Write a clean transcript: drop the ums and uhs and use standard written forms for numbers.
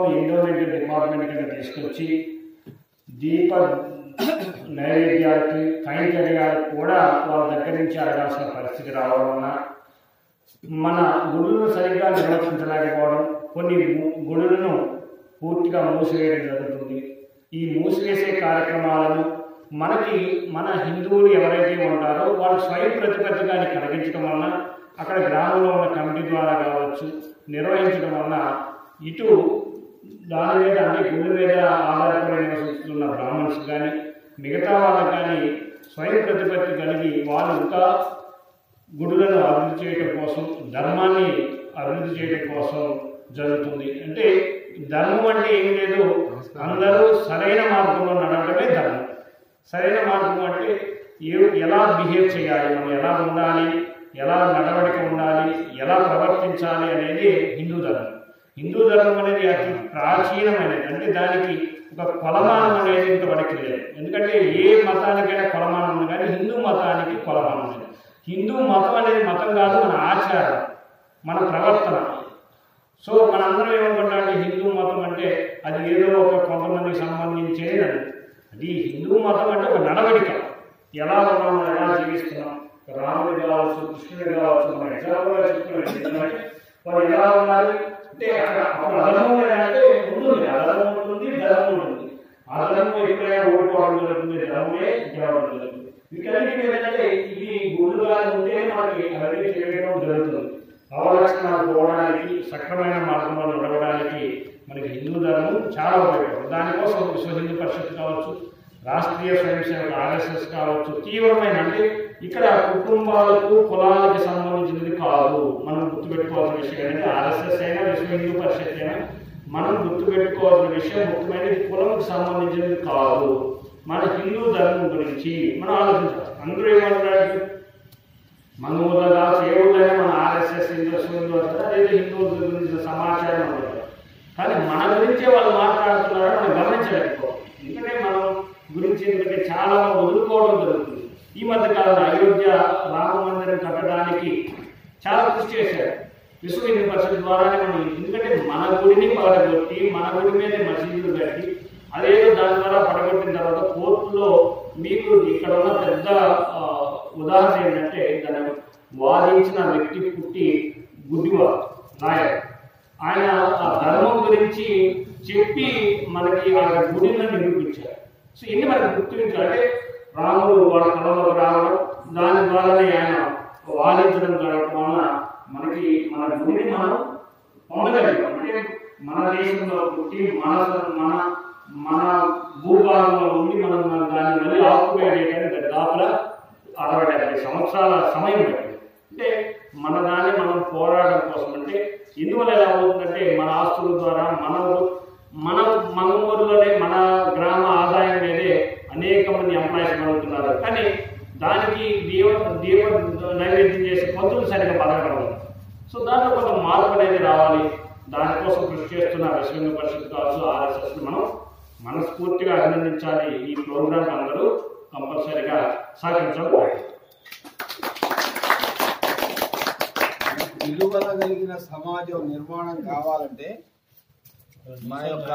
ప్రభుత్వం endowment department కింద తీసుకొచ్చి దీప నైవేద్యాలకి కైంకర్యాలకు కూడా వాళ్ళ దగ్గర నుంచి అడగాల్సిన పరిస్థితి రావడం వలన మన గుడులను సరిగ్గా నిర్వర్తించలేకపోవడం, కొన్ని గుడులను పూర్తిగా మూసివేయడం జరుగుతుంది. ఈ మూసివేసే కార్యక్రమాలను మన హిందువులు ఎవరైతే ఉంటారో వాళ్ళు స్వయం ప్రతిపత్తిగా కలిగించడం వలన అక్కడ గ్రామంలో ఉన్న కమిటీ ద్వారా కావచ్చు నిర్వహించడం వలన ఇటు దాని మీద అంటే గుడి మీద ఆధారపడి నివసిస్తున్న బ్రాహ్మణ్స్ కానీ మిగతా వాళ్ళకు కానీ స్వయం ప్రతిపత్తి కలిగి వాళ్ళు ఇంకా గుడులను అభివృద్ధి చేయడం కోసం, ధర్మాన్ని అభివృద్ధి చేయడం కోసం జరుగుతుంది. అంటే ధర్మం అంటే ఏం లేదు, అందరూ సరైన మార్గంలో నడవడమే ధర్మం. సరైన మార్గం అంటే ఎలా బిహేవ్ చేయాలి, మనం ఎలా ఉండాలి, ఎలా నడవడిక ఉండాలి, ఎలా ప్రవర్తించాలి అనేది హిందూ ధర్మం. హిందూ ధర్మం అనేది అతి ప్రాచీనమైనది. అంటే దానికి ఒక కొలమానం అనేది ఇంతవరకు లేదు. ఎందుకంటే ఏ మతానికైనా కొలమానం ఉంది, కానీ హిందూ మతానికి కొలమానం లేదు. హిందూ మతం అనేది మతం కాదు, మన ఆచారం, మన ప్రవర్తన. సో మనందరం ఏమనుకుంటామంటే హిందూ మతం అంటే అది ఏదో ఒక కొంతమందికి సంబంధించేది. అది హిందూ మతం అంటే ఒక నడవడిక, ఎలా ఉన్నాం, ఎలా జీవిస్తున్నాం. రాముడు కావచ్చు, కృష్ణుడు కావచ్చు, మన ఎగ్జాంపుల్గా చెప్తున్నాం. వాళ్ళు ఎలా ఉన్నారు అంటే అక్కడ అధర్మం అంటే ఉంటుంది, అధర్మం ఉంటుంది, ధర్మం ఉంటుంది. అధర్మం ఎప్పుడైనా ఓడిపోవడం జరుగుతుంది, ధర్మమే గెలవడం జరుగుతుంది. వీటన్నిటి ఏంటంటే ఇవి గురువుగా ఉంటే మనకి అవన్నీ చేయడం జరుగుతుంది. అవలక్షణాలు పోవడానికి, సక్రమైన మార్గంలో నడవడానికి మనకి హిందూ ధర్మం చాలా ఉపయోగపడుతుంది. దానికోసం విశ్వ హిందూ పరిషత్ కావచ్చు, రాష్ట్రీయ స్వయం సేవక RSS కావచ్చు, తీవ్రమైన అంటే ఇక్కడ కుటుంబాలకు కులాలకు సంబంధించినది కాదు. మనం గుర్తుపెట్టుకోవాల్సిన విషయం ఏంటంటే RSS అయినా విశ్వ హిందూ పరిషత్ అయినా మనం గుర్తుపెట్టుకోవాల్సిన విషయం ముఖ్యమైనది కులంకు సంబంధించినది కాదు. మన హిందూ ధర్మం గురించి మనం ఆలోచించాలి. అందరూ ఏమంటారు, మన ఊళ్ళగా దేవుళ్ళైనా మన RSS హిందూ అదే హిందువుల గురించి సమాచారం ఉంటుంది, కానీ మన గురించే వాళ్ళు మాట్లాడుతున్నారని మనం గమనించలేకపోవాలి. ఎందుకంటే మనం గురించి ఎందుకంటే చాలా వదులుకోవడం జరుగుతుంది. ఈ మధ్య కాలంలో అయోధ్య రామ మందిరం కట్టడానికి చాలా కృషి చేశారు విశ్వ హిందూ పరిషత్ ద్వారానే. మనం ఎందుకంటే మన గుడిని పడగొట్టి మన గుడి మీద మసీదులు కట్టి అదేదో దాని ద్వారా పడగొట్టిన తర్వాత కోర్టులో మీకు ఇక్కడ ఉన్న పెద్ద ఉదాహరణ ఏంటంటే దాన్ని వాదించిన వ్యక్తి పుట్టి గుడ్డివాడు నాయక్. ఆయన ఆ ధర్మం గురించి చెప్పి మనకి ఆ గుడిని నిరూపించారు. సో ఇన్ని మనకి గుర్తించాలంటే రాముడు వాళ్ళ కళలోకి రావడం, దాని ద్వారానే ఆయన వాదించడం జరగడం వలన మనకి మన గుడిని మనం పొందగలిగాం. అంటే మన దేశంలో పుట్టి మన భూభాగంలో ఉండి మనం దాన్ని మళ్ళీ ఆక్యుపై చేయడానికి దాదాపుగా 60-70 సంవత్సరాల సమయం పట్టింది. అంటే మన దాన్ని మనం పోరాటం కోసం. అంటే ఇందువల్ల ఎలా అవుతుందంటే మన ఆస్తుల ద్వారా మన ఊరిలోనే మన గ్రామ ఆదాయం మీదే అనేక మంది ఎంప్లాయీస్ కలుగుతున్నారు. కానీ దానికి దీప నైవేద్యం చేసే పంతులు సరిగ్గా బతకడం. సో దాంట్లో కొంత మార్పు అనేది రావాలి. దానికోసం కృషి చేస్తున్న విశ్వ హిందూ పరిషత్ కావచ్చు, RSS మనం మనస్ఫూర్తిగా అభినందించాలి. ఈ ప్రోగ్రాం అందరూ కంపల్సరీగా సహకరించాలి. విలువల కలిగిన సమాజం నిర్మాణం కావాలంటే మా యొక్క